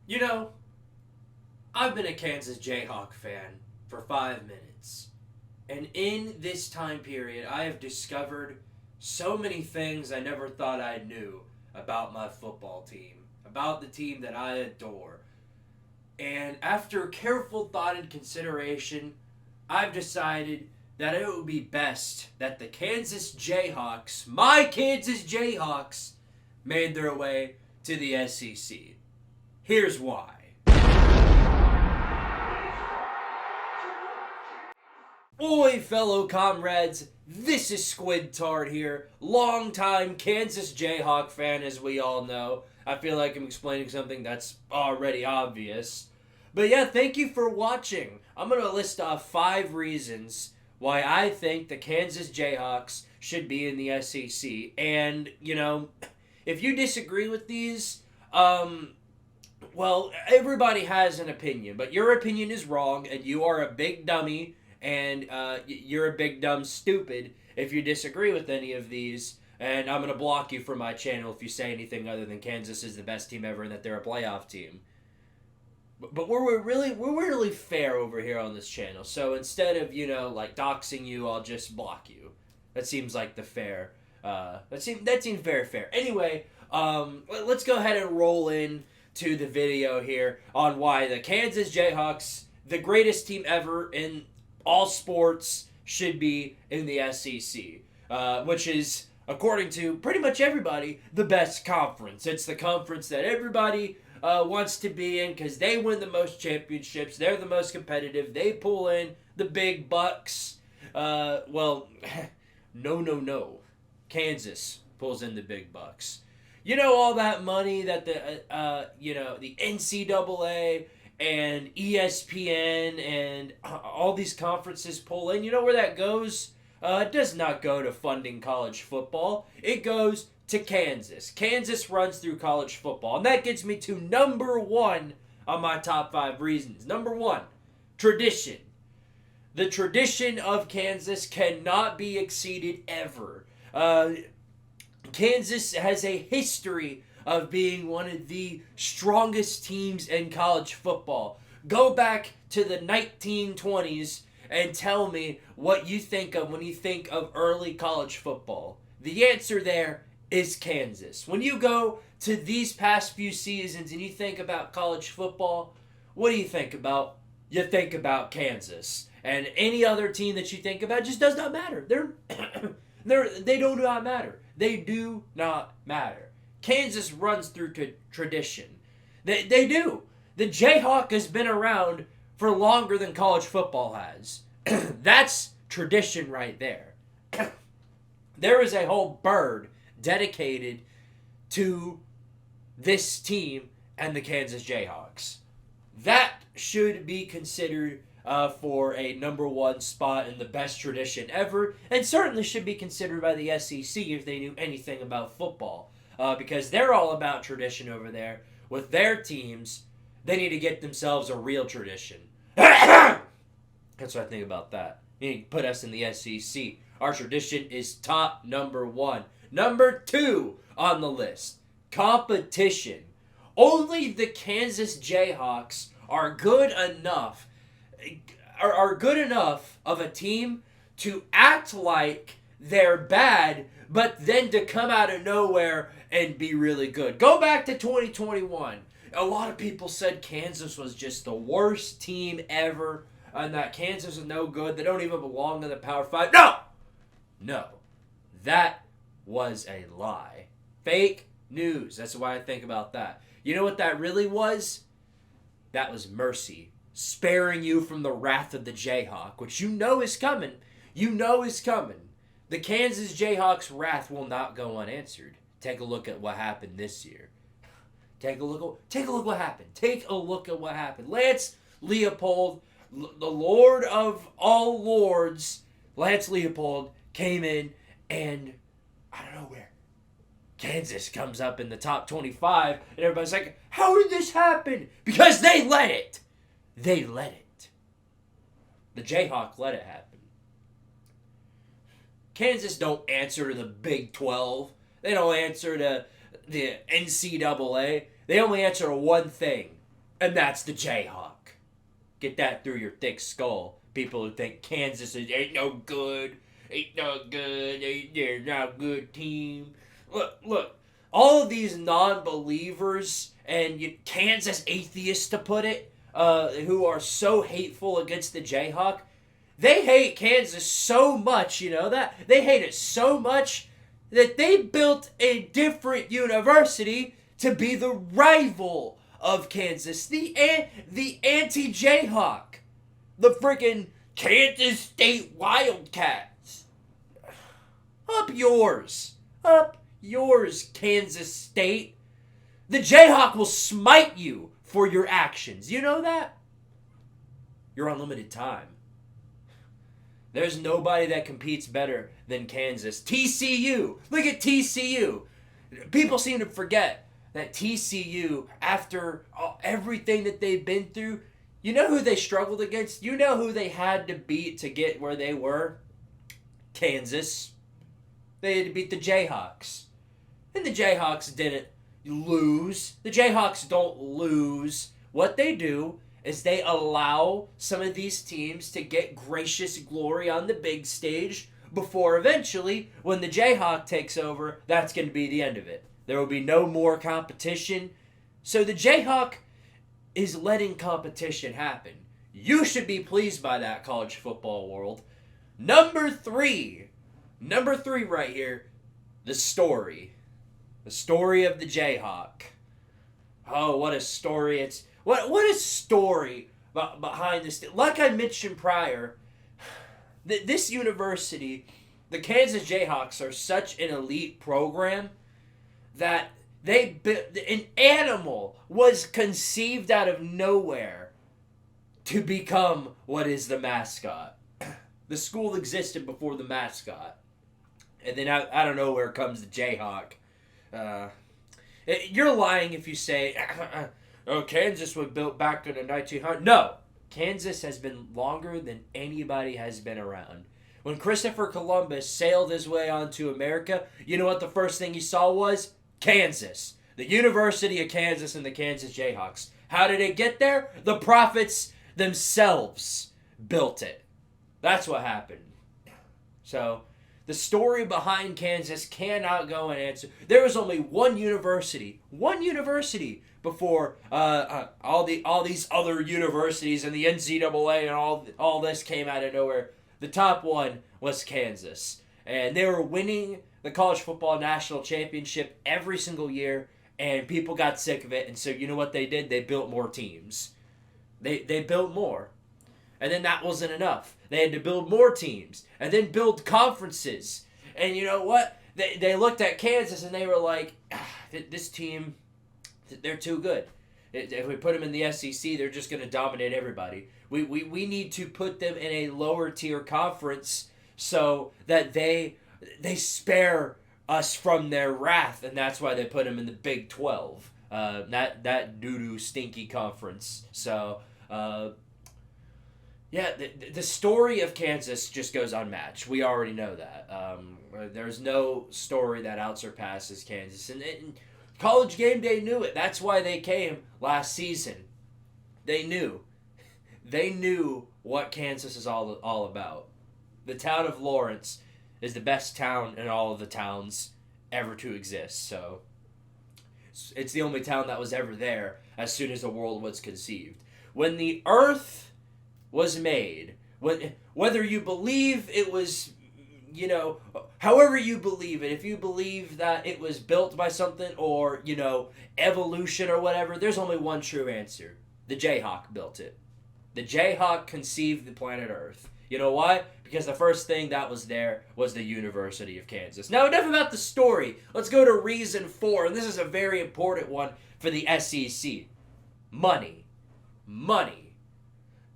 You know, I've been a Kansas Jayhawk fan for 5 minutes. And in this time period, I have discovered so many things I never thought I knew about my football team, about the team that I adore. And after careful thought and consideration, I've decided that it would be best that the Kansas Jayhawks, my Kansas Jayhawks, made their way to the SEC. Here's why. Oi, fellow comrades, this is Squidtard here, longtime Kansas Jayhawk fan, as we all know. I feel like I'm explaining something that's already obvious. But yeah, thank you for watching. I'm going to list off 5 reasons why I think the Kansas Jayhawks should be in the SEC. And, if you disagree with these, well, everybody has an opinion, but your opinion is wrong, and you are a big dummy, and you're a big dumb stupid if you disagree with any of these. And I'm going to block you from my channel if you say anything other than Kansas is the best team ever and that they're a playoff team. But we're really fair over here on this channel. So instead of doxing you, I'll just block you. That seems like the fair. That seems very fair. Anyway, let's go ahead and roll in to the video here on why the Kansas Jayhawks, the greatest team ever in all sports, should be in the SEC, which is, according to pretty much everybody, the best conference. It's the conference that everybody wants to be in because they win the most championships. They're the most competitive. They pull in the big bucks. No. Kansas pulls in the big bucks. You know, all that money that the NCAA and ESPN and all these conferences pull in. You know where that goes? It does not go to funding college football. It goes to Kansas. Kansas runs through college football. And that gets me to number 1 on my top 5 reasons. Number 1, tradition. The tradition of Kansas cannot be exceeded ever. Kansas has a history of being one of the strongest teams in college football. Go back to the 1920s and tell me what you think of when you think of early college football. The answer there is Kansas. When you go to these past few seasons and you think about college football, what do you think about? You think about Kansas. And any other team that you think about just does not matter. They do not matter. They do not matter. Kansas runs through tradition. They do. The Jayhawk has been around for longer than college football has. That's tradition right there. There is a whole bird dedicated to this team and the Kansas Jayhawks. That should be considered for a number 1 spot in the best tradition ever, and certainly should be considered by the SEC if they knew anything about football, because they're all about tradition over there. With their teams, they need to get themselves a real tradition. That's what I think about that. You need to put us in the SEC. Our tradition is top number 1. Number 2 on the list, competition. Only the Kansas Jayhawks are good enough of a team to act like they're bad, but then to come out of nowhere and be really good. Go back to 2021. A lot of people said Kansas was just the worst team ever, and that Kansas is no good. They don't even belong in the Power 5. No. That was a lie. Fake news. That's why I think about that. You know what that really was? That was mercy. Sparing you from the wrath of the Jayhawk, which you know is coming. You know is coming. The Kansas Jayhawks' wrath will not go unanswered. Take a look at what happened this year. Take a look what happened. Take a look at what happened. Lance Leopold, the Lord of all lords, Lance Leopold came in and I don't know where. Kansas comes up in the top 25 and everybody's like, how did this happen? Because they let it. They let it. The Jayhawk let it happen. Kansas don't answer to the Big 12. They don't answer to the NCAA. They only answer to one thing. And that's the Jayhawk. Get that through your thick skull. People who think Kansas ain't no good, they're not a good team. Look, all of these non-believers and Kansas atheists, to put it, who are so hateful against the Jayhawk, they hate Kansas so much, you know that? They hate it so much that they built a different university to be the rival of Kansas, the anti-Jayhawk, the freaking Kansas State Wildcats. Up yours, Kansas State. The Jayhawk will smite you for your actions. You know that? You're on limited time. There's nobody that competes better than Kansas. TCU. Look at TCU. People seem to forget that TCU, after everything that they've been through, you know who they struggled against? You know who they had to beat to get where they were? Kansas. They had to beat the Jayhawks. And the Jayhawks didn't lose. The Jayhawks don't lose. What they do is they allow some of these teams to get gracious glory on the big stage before eventually, when the Jayhawk takes over, that's going to be the end of it. There will be no more competition. So the Jayhawk is letting competition happen. You should be pleased by that, college football world. Number three right here, the story. The story of the Jayhawk. Oh, what a story. What a story behind this. Like I mentioned prior, this university, the Kansas Jayhawks, are such an elite program that an animal was conceived out of nowhere to become what is the mascot. The school existed before the mascot. And then out of nowhere comes the Jayhawk. You're lying if you say, Kansas was built back in the 1900s. No, Kansas has been longer than anybody has been around. When Christopher Columbus sailed his way onto America, you know what the first thing he saw was? Kansas. The University of Kansas and the Kansas Jayhawks. How did it get there? The prophets themselves built it. That's what happened. So, the story behind Kansas cannot go unanswered. There was only one university before all these other universities and the NCAA and all this came out of nowhere. The top one was Kansas, and they were winning the college football national championship every single year, and people got sick of it. And so you know what they did? They built more teams. They built more. And then that wasn't enough. They had to build more teams and then build conferences. And you know what? They looked at Kansas and they were like, this team, they're too good. If we put them in the SEC, they're just going to dominate everybody. We need to put them in a lower tier conference so that they spare us from their wrath. And that's why they put them in the Big 12. That doo-doo stinky conference. So, yeah, the story of Kansas just goes unmatched. We already know that. There's no story that outsurpasses Kansas. And College Game Day knew it. That's why they came last season. They knew. They knew what Kansas is all about. The town of Lawrence is the best town in all of the towns ever to exist. So it's the only town that was ever there as soon as the world was conceived. When the earth was made, whether you believe it was, however you believe it, if you believe that it was built by something or, evolution or whatever, there's only one true answer. The Jayhawk built it. The Jayhawk conceived the planet Earth. You know why? Because the first thing that was there was the University of Kansas. Now, enough about the story. Let's go to reason 4, and this is a very important one for the SEC. Money.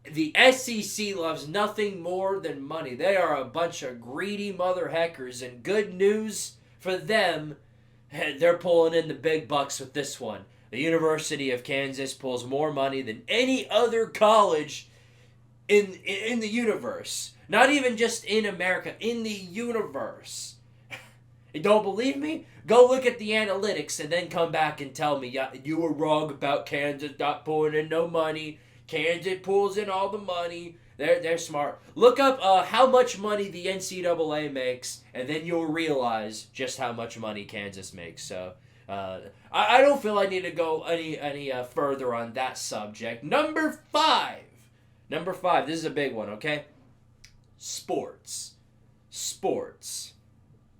The SEC loves nothing more than money. They are a bunch of greedy mother heckers, and good news for them, they're pulling in the big bucks with this one. The University of Kansas pulls more money than any other college in the universe. Not even just in America, in the universe. You don't believe me? Go look at the analytics and then come back and tell me, yeah, you were wrong about Kansas not pulling in no money. Kansas pulls in all the money. They're smart. Look up how much money the NCAA makes, and then you'll realize just how much money Kansas makes. So I don't feel I need to go any further on that subject. Number 5. Number 5. This is a big one, okay? Sports.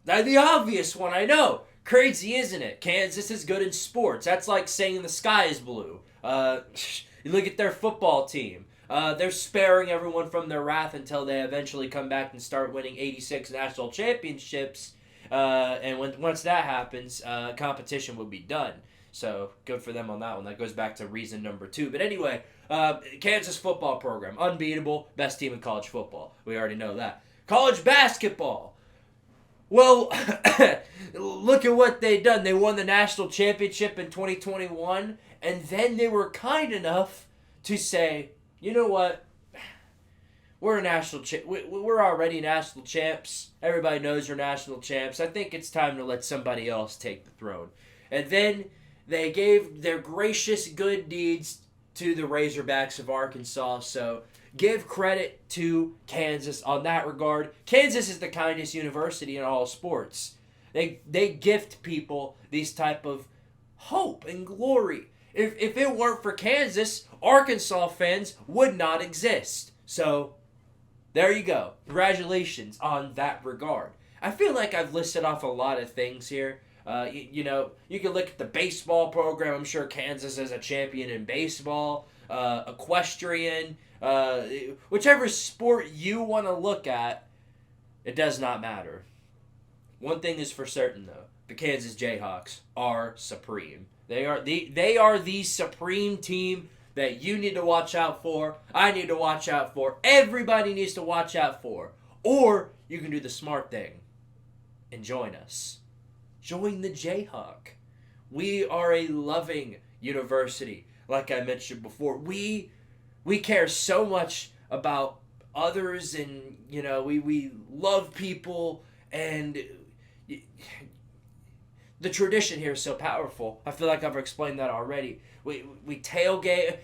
Now, the obvious one, I know. Crazy, isn't it? Kansas is good in sports. That's like saying the sky is blue. You look at their football team. They're sparing everyone from their wrath until they eventually come back and start winning 86 national championships. And once that happens, competition will be done. So, good for them on that one. That goes back to reason number 2. But anyway, Kansas football program. Unbeatable. Best team in college football. We already know that. College basketball. Well, look at what they've done. They won the national championship in 2021, and then they were kind enough to say, you know what? We're we're already national champs. Everybody knows we're national champs. I think it's time to let somebody else take the throne. And then they gave their gracious good deeds to the Razorbacks of Arkansas. So give credit to Kansas on that regard. Kansas is the kindest university in all sports. They gift people these type of hope and glory. If it weren't for Kansas, Arkansas fans would not exist. So there you go. Congratulations on that regard. I feel like I've listed off a lot of things here. You can look at the baseball program. I'm sure Kansas is a champion in baseball, equestrian, whichever sport you want to look at, it does not matter. One thing is for certain, though. The Kansas Jayhawks are supreme. They are the supreme team that you need to watch out for. I need to watch out for. Everybody needs to watch out for. Or you can do the smart thing and join us. Join the Jayhawk. We are a loving university. Like I mentioned before, we care so much about others, and we love people, and the tradition here is so powerful. I feel like I've explained that already. We tailgate.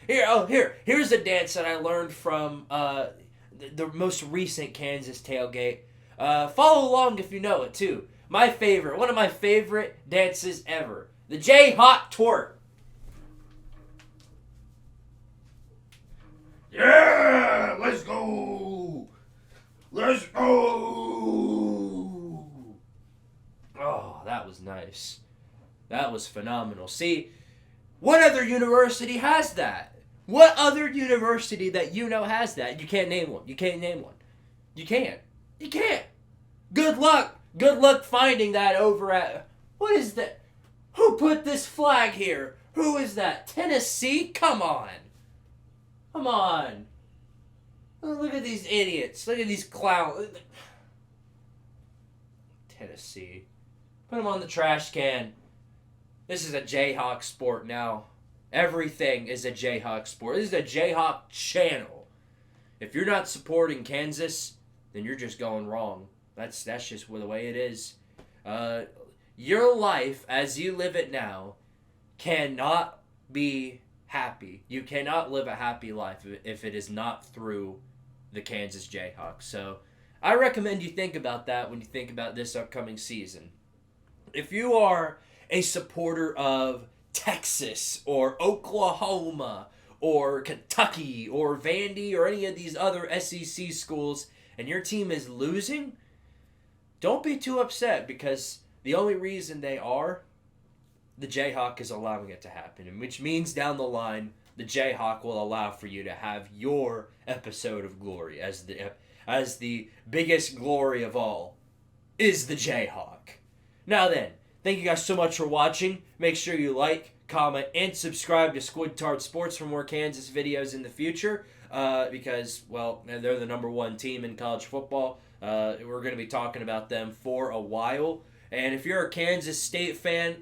Here's a dance that I learned from the most recent Kansas tailgate. Follow along if you know it too. One of my favorite dances ever. The Jayhawk twerk. Yeah, let's go. Let's go. Oh, that was nice. That was phenomenal. See, what other university has that? What other university that you know has that? You can't name one. You can't. Good luck. Good luck finding that over at... What is that? Who put this flag here? Who is that? Tennessee? Come on. Oh, look at these idiots. Look at these clowns. Tennessee. Put them on the trash can. This is a Jayhawk sport now. Everything is a Jayhawk sport. This is a Jayhawk channel. If you're not supporting Kansas, then you're just going wrong. That's just the way it is. Your life, as you live it now, cannot be happy. You cannot live a happy life if it is not through the Kansas Jayhawks. So I recommend you think about that when you think about this upcoming season. If you are a supporter of Texas or Oklahoma or Kentucky or Vandy or any of these other SEC schools and your team is losing, don't be too upset, because the only reason they are, the Jayhawk is allowing it to happen, and which means down the line, the Jayhawk will allow for you to have your episode of glory as the biggest glory of all is the Jayhawk. Now then, thank you guys so much for watching. Make sure you like, comment, and subscribe to Squidtard Sports for more Kansas videos in the future, because, well, they're the number 1 team in college football. We're going to be talking about them for a while. And if you're a Kansas State fan,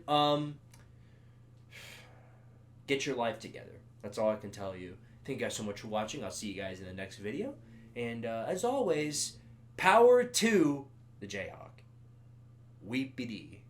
get your life together. That's all I can tell you. Thank you guys so much for watching. I'll see you guys in the next video. And as always, power to the Jayhawk. Weepity.